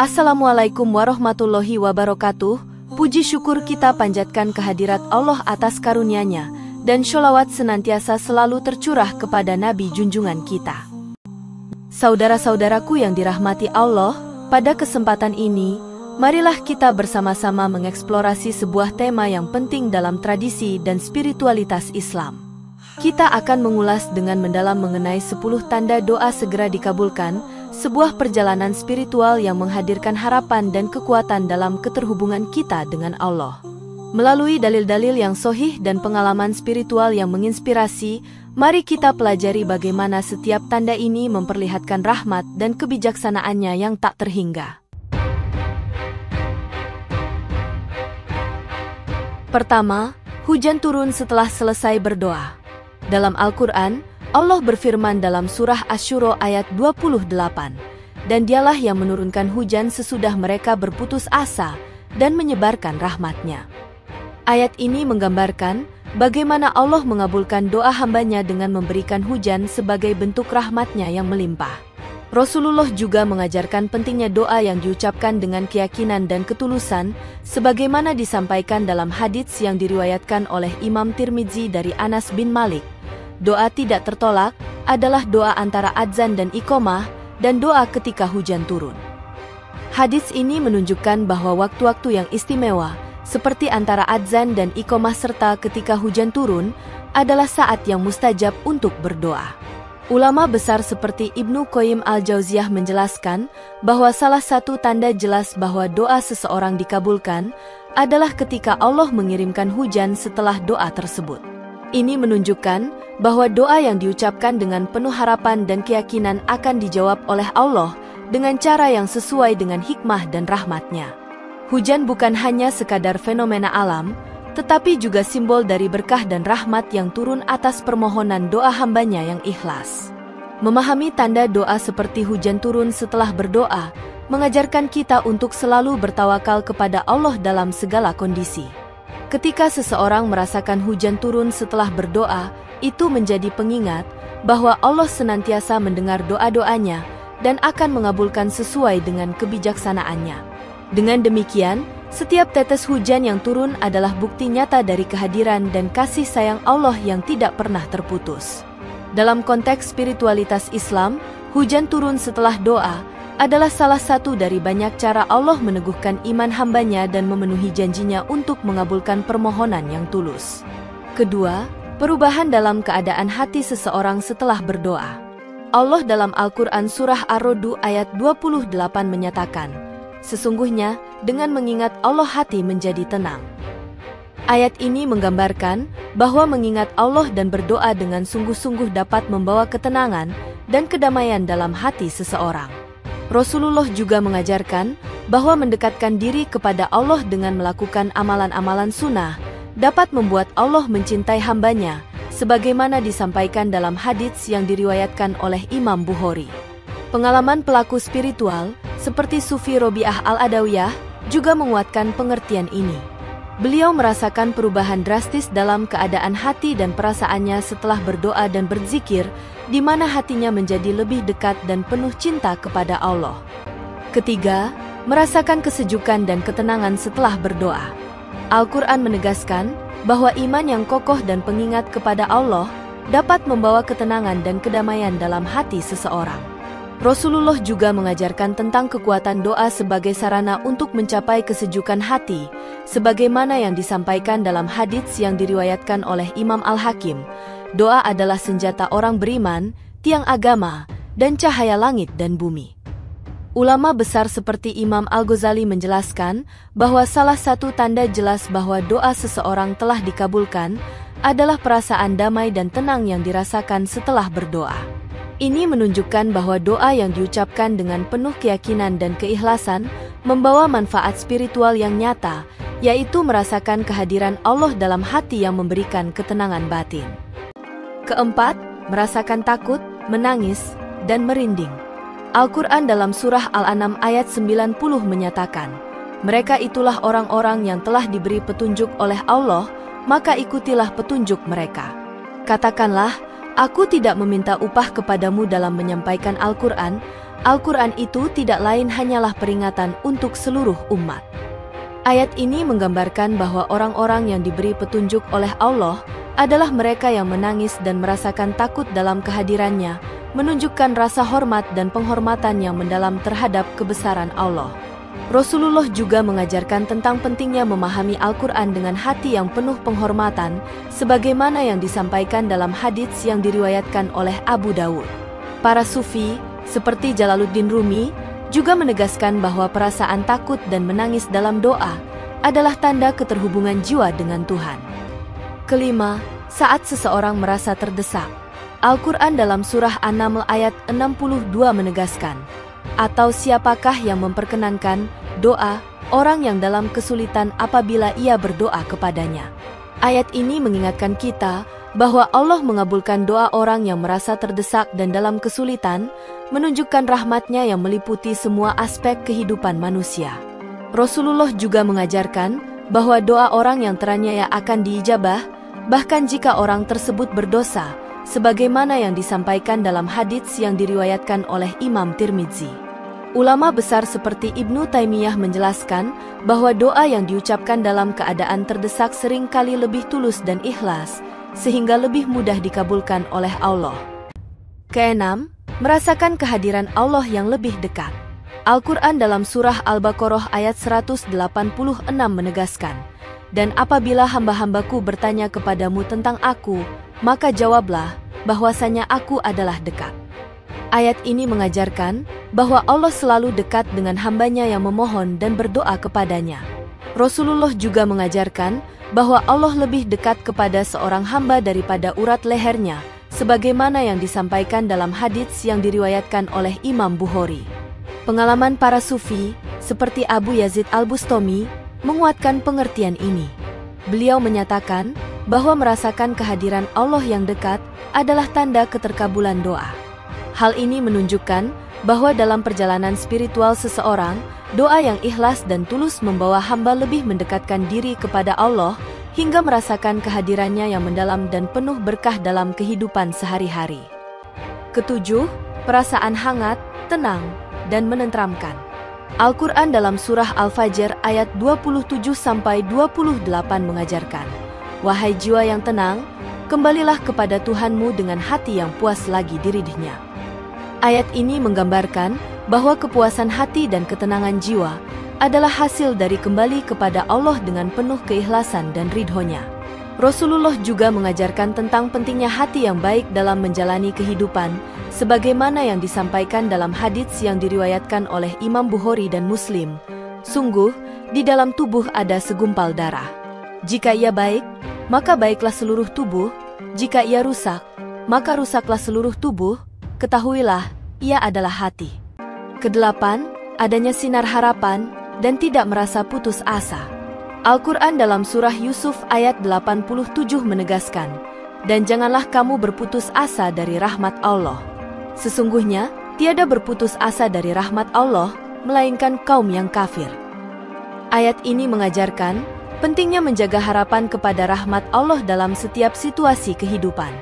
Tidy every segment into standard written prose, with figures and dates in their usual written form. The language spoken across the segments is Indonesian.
Assalamualaikum warahmatullahi wabarakatuh. Puji syukur kita panjatkan kehadirat Allah atas karunia-Nya, dan sholawat senantiasa selalu tercurah kepada Nabi junjungan kita. Saudara-saudaraku yang dirahmati Allah, pada kesempatan ini, marilah kita bersama-sama mengeksplorasi sebuah tema yang penting dalam tradisi dan spiritualitas Islam. Kita akan mengulas dengan mendalam mengenai 10 tanda doa segera dikabulkan, sebuah perjalanan spiritual yang menghadirkan harapan dan kekuatan dalam keterhubungan kita dengan Allah. Melalui dalil-dalil yang sahih dan pengalaman spiritual yang menginspirasi, mari kita pelajari bagaimana setiap tanda ini memperlihatkan rahmat dan kebijaksanaannya yang tak terhingga. Pertama, hujan turun setelah selesai berdoa. Dalam Al-Quran, Allah berfirman dalam surah Asy-Syura ayat 28, "Dan Dialah yang menurunkan hujan sesudah mereka berputus asa dan menyebarkan rahmat-Nya." Ayat ini menggambarkan bagaimana Allah mengabulkan doa hamba-Nya dengan memberikan hujan sebagai bentuk rahmat-Nya yang melimpah. Rasulullah juga mengajarkan pentingnya doa yang diucapkan dengan keyakinan dan ketulusan, sebagaimana disampaikan dalam hadits yang diriwayatkan oleh Imam Tirmidzi dari Anas bin Malik. Doa tidak tertolak adalah doa antara adzan dan iqamah, dan doa ketika hujan turun. Hadits ini menunjukkan bahwa waktu-waktu yang istimewa, seperti antara adzan dan iqamah serta ketika hujan turun, adalah saat yang mustajab untuk berdoa. Ulama besar seperti Ibnu Qayyim al-Jauziyah menjelaskan bahwa salah satu tanda jelas bahwa doa seseorang dikabulkan adalah ketika Allah mengirimkan hujan setelah doa tersebut. Ini menunjukkan bahwa doa yang diucapkan dengan penuh harapan dan keyakinan akan dijawab oleh Allah dengan cara yang sesuai dengan hikmah dan rahmat-Nya. Hujan bukan hanya sekadar fenomena alam, tetapi juga simbol dari berkah dan rahmat yang turun atas permohonan doa hamba-Nya yang ikhlas. Memahami tanda doa seperti hujan turun setelah berdoa, mengajarkan kita untuk selalu bertawakal kepada Allah dalam segala kondisi. Ketika seseorang merasakan hujan turun setelah berdoa, itu menjadi pengingat bahwa Allah senantiasa mendengar doa-doanya dan akan mengabulkan sesuai dengan kebijaksanaannya. Dengan demikian, setiap tetes hujan yang turun adalah bukti nyata dari kehadiran dan kasih sayang Allah yang tidak pernah terputus. Dalam konteks spiritualitas Islam, hujan turun setelah doa adalah salah satu dari banyak cara Allah meneguhkan iman hamba-Nya dan memenuhi janjinya untuk mengabulkan permohonan yang tulus. Kedua, perubahan dalam keadaan hati seseorang setelah berdoa. Allah dalam Al-Quran surah Ar-Ra'd ayat 28 menyatakan, "Sesungguhnya, dengan mengingat Allah hati menjadi tenang." Ayat ini menggambarkan bahwa mengingat Allah dan berdoa dengan sungguh-sungguh dapat membawa ketenangan dan kedamaian dalam hati seseorang. Rasulullah juga mengajarkan bahwa mendekatkan diri kepada Allah dengan melakukan amalan-amalan sunnah dapat membuat Allah mencintai hamba-Nya, sebagaimana disampaikan dalam hadits yang diriwayatkan oleh Imam Bukhari. Pengalaman pelaku spiritual, seperti Sufi Robiah al-Adawiyah, juga menguatkan pengertian ini. Beliau merasakan perubahan drastis dalam keadaan hati dan perasaannya setelah berdoa dan berzikir, di mana hatinya menjadi lebih dekat dan penuh cinta kepada Allah. Ketiga, merasakan kesejukan dan ketenangan setelah berdoa. Al-Quran menegaskan bahwa iman yang kokoh dan pengingat kepada Allah dapat membawa ketenangan dan kedamaian dalam hati seseorang. Rasulullah juga mengajarkan tentang kekuatan doa sebagai sarana untuk mencapai kesejukan hati, sebagaimana yang disampaikan dalam hadits yang diriwayatkan oleh Imam Al-Hakim. Doa adalah senjata orang beriman, tiang agama, dan cahaya langit dan bumi. Ulama besar seperti Imam Al-Ghazali menjelaskan bahwa salah satu tanda jelas bahwa doa seseorang telah dikabulkan adalah perasaan damai dan tenang yang dirasakan setelah berdoa. Ini menunjukkan bahwa doa yang diucapkan dengan penuh keyakinan dan keikhlasan membawa manfaat spiritual yang nyata, yaitu merasakan kehadiran Allah dalam hati yang memberikan ketenangan batin. Keempat, merasakan takut, menangis, dan merinding. Al-Quran dalam surah Al-An'am ayat 90 menyatakan, "Mereka itulah orang-orang yang telah diberi petunjuk oleh Allah, maka ikutilah petunjuk mereka." Katakanlah, "Aku tidak meminta upah kepadamu dalam menyampaikan Al-Quran, Al-Quran itu tidak lain hanyalah peringatan untuk seluruh umat. Ayat ini menggambarkan bahwa orang-orang yang diberi petunjuk oleh Allah adalah mereka yang menangis dan merasakan takut dalam kehadirannya, menunjukkan rasa hormat dan penghormatan yang mendalam terhadap kebesaran Allah. Rasulullah juga mengajarkan tentang pentingnya memahami Al-Quran dengan hati yang penuh penghormatan, sebagaimana yang disampaikan dalam hadits yang diriwayatkan oleh Abu Dawud. Para sufi, seperti Jalaluddin Rumi, juga menegaskan bahwa perasaan takut dan menangis dalam doa adalah tanda keterhubungan jiwa dengan Tuhan. Kelima, saat seseorang merasa terdesak. Al-Quran dalam surah An-Naml ayat 62 menegaskan, atau siapakah yang memperkenankan doa orang yang dalam kesulitan apabila ia berdoa kepadanya. Ayat ini mengingatkan kita bahwa Allah mengabulkan doa orang yang merasa terdesak dan dalam kesulitan, menunjukkan rahmat-Nya yang meliputi semua aspek kehidupan manusia. Rasulullah juga mengajarkan bahwa doa orang yang teraniaya akan diijabah, bahkan jika orang tersebut berdosa, sebagaimana yang disampaikan dalam hadits yang diriwayatkan oleh Imam Tirmidzi. Ulama besar seperti Ibnu Taimiyah menjelaskan bahwa doa yang diucapkan dalam keadaan terdesak sering kali lebih tulus dan ikhlas, sehingga lebih mudah dikabulkan oleh Allah. Keenam, merasakan kehadiran Allah yang lebih dekat. Al-Quran dalam surah Al-Baqarah ayat 186 menegaskan, dan apabila hamba-hambaku bertanya kepadamu tentang aku, maka jawablah bahwasanya aku adalah dekat. Ayat ini mengajarkan bahwa Allah selalu dekat dengan hambanya yang memohon dan berdoa kepadanya. Rasulullah juga mengajarkan bahwa Allah lebih dekat kepada seorang hamba daripada urat lehernya, sebagaimana yang disampaikan dalam hadits yang diriwayatkan oleh Imam Bukhari. Pengalaman para sufi, seperti Abu Yazid Al-Bustami, menguatkan pengertian ini. Beliau menyatakan bahwa merasakan kehadiran Allah yang dekat adalah tanda keterkabulan doa. Hal ini menunjukkan bahwa dalam perjalanan spiritual seseorang, doa yang ikhlas dan tulus membawa hamba lebih mendekatkan diri kepada Allah hingga merasakan kehadirannya yang mendalam dan penuh berkah dalam kehidupan sehari-hari. Ketujuh, perasaan hangat, tenang, dan menenteramkan. Al-Quran dalam surah Al-Fajr ayat 27-28 mengajarkan, wahai jiwa yang tenang, kembalilah kepada Tuhanmu dengan hati yang puas lagi diridhnya. Ayat ini menggambarkan bahwa kepuasan hati dan ketenangan jiwa adalah hasil dari kembali kepada Allah dengan penuh keikhlasan dan ridhonya. Rasulullah juga mengajarkan tentang pentingnya hati yang baik dalam menjalani kehidupan, sebagaimana yang disampaikan dalam hadits yang diriwayatkan oleh Imam Bukhari dan Muslim. Sungguh, di dalam tubuh ada segumpal darah. Jika ia baik, maka baiklah seluruh tubuh. Jika ia rusak, maka rusaklah seluruh tubuh. Ketahuilah, ia adalah hati. Kedelapan, adanya sinar harapan dan tidak merasa putus asa. Al-Quran dalam surah Yusuf ayat 87 menegaskan, dan janganlah kamu berputus asa dari rahmat Allah. Sesungguhnya, tiada berputus asa dari rahmat Allah, melainkan kaum yang kafir. Ayat ini mengajarkan pentingnya menjaga harapan kepada rahmat Allah dalam setiap situasi kehidupan.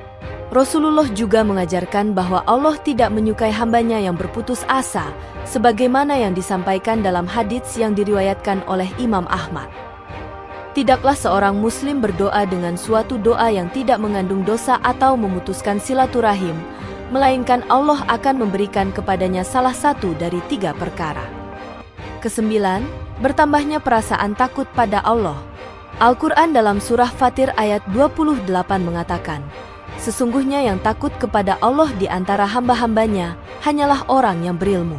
Rasulullah juga mengajarkan bahwa Allah tidak menyukai hambanya yang berputus asa, sebagaimana yang disampaikan dalam hadits yang diriwayatkan oleh Imam Ahmad. Tidaklah seorang muslim berdoa dengan suatu doa yang tidak mengandung dosa atau memutuskan silaturahim, melainkan Allah akan memberikan kepadanya salah satu dari 3 perkara. Kesembilan, bertambahnya perasaan takut pada Allah. Al-Quran dalam surah Fatir ayat 28 mengatakan, sesungguhnya yang takut kepada Allah di antara hamba-hambanya hanyalah orang yang berilmu.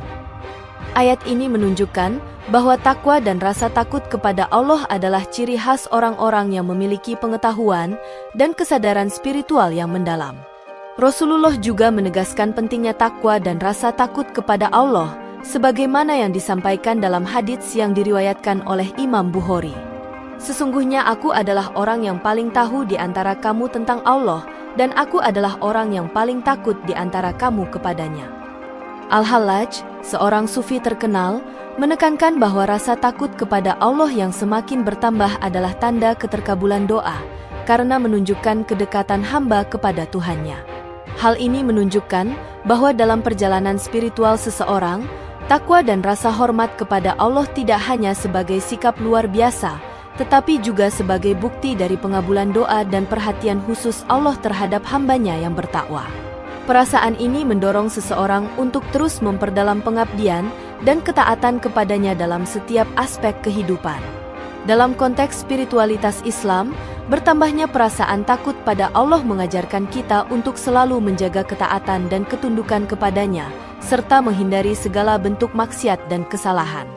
Ayat ini menunjukkan bahwa takwa dan rasa takut kepada Allah adalah ciri khas orang-orang yang memiliki pengetahuan dan kesadaran spiritual yang mendalam. Rasulullah juga menegaskan pentingnya takwa dan rasa takut kepada Allah, sebagaimana yang disampaikan dalam hadits yang diriwayatkan oleh Imam Bukhari. Sesungguhnya aku adalah orang yang paling tahu di antara kamu tentang Allah, dan aku adalah orang yang paling takut di antara kamu kepadanya. Al-Hallaj, seorang sufi terkenal, menekankan bahwa rasa takut kepada Allah yang semakin bertambah adalah tanda keterkabulan doa, karena menunjukkan kedekatan hamba kepada Tuhannya. Hal ini menunjukkan bahwa dalam perjalanan spiritual seseorang, takwa dan rasa hormat kepada Allah tidak hanya sebagai sikap luar biasa, tetapi juga sebagai bukti dari pengabulan doa dan perhatian khusus Allah terhadap hambanya yang bertakwa. Perasaan ini mendorong seseorang untuk terus memperdalam pengabdian dan ketaatan kepadanya dalam setiap aspek kehidupan. Dalam konteks spiritualitas Islam, bertambahnya perasaan takut pada Allah mengajarkan kita untuk selalu menjaga ketaatan dan ketundukan kepadanya, serta menghindari segala bentuk maksiat dan kesalahan.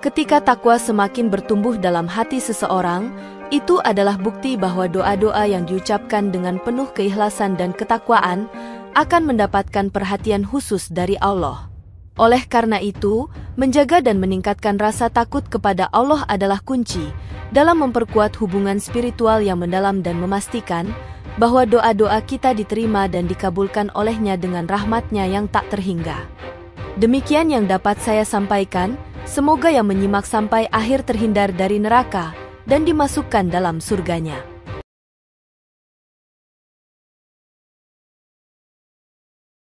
Ketika takwa semakin bertumbuh dalam hati seseorang, itu adalah bukti bahwa doa-doa yang diucapkan dengan penuh keikhlasan dan ketakwaan akan mendapatkan perhatian khusus dari Allah. Oleh karena itu, menjaga dan meningkatkan rasa takut kepada Allah adalah kunci dalam memperkuat hubungan spiritual yang mendalam dan memastikan bahwa doa-doa kita diterima dan dikabulkan olehnya dengan rahmat-Nya yang tak terhingga. Demikian yang dapat saya sampaikan, semoga yang menyimak sampai akhir terhindar dari neraka dan dimasukkan dalam surga-Nya.